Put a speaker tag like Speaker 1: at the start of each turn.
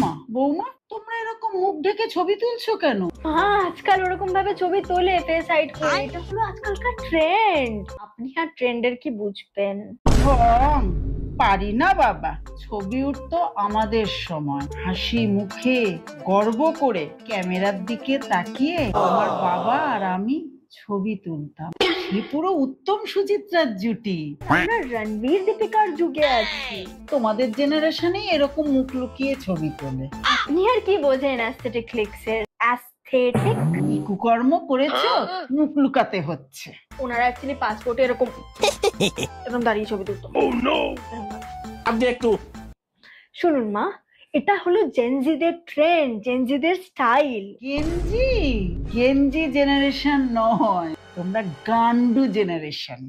Speaker 1: মা বৌমা, তোমরা এরকম মুখ ঢেকে ছবি তুলছো কেন?
Speaker 2: আজকাল ওরকম ভাবে ছবি তোলে ফেস হাইড করে, এটা হলো আজকালকার ট্রেন্ড। আপনি আর ট্রেন্ডের কি বুঝবেন?
Speaker 1: ঢং, পারি না বাবা। ছবি উঠতো আমাদের সময়, হাসি মুখে গর্ব করে ক্যামেরার দিকে তাকিয়ে আমার বাবা আর আমি ছবি তুলতাম। সে পুরো উত্তম সুচিত্রার জুটি।
Speaker 2: আমরা রণবীর দীপিকার যুগে আছি।
Speaker 1: তোমাদের জেনারেশনেই এরকম মুখ লুকিয়ে ছবি তোলে।
Speaker 2: আপনি আর কি বোঝেন অ্যাস্থেটিক ক্লিকসের? অ্যাস্থেটিক
Speaker 1: কি কুকর্ম করেছো, মুখ লুকাতে হচ্ছে।
Speaker 2: ওনারা অ্যাকচুয়ালি পাসপোর্টে এরকম এরকম দাঁড়িয়ে ছবি তুলতো।
Speaker 3: আপনি একটু
Speaker 2: শুনুন মা, এটা হলো জেনজিদের ট্রেন্ড, জেনজিদের স্টাইল।
Speaker 1: গেঞ্জি গেঞ্জি জেনারেশন নয়, তোমরা গান্ডু জেনারেশন।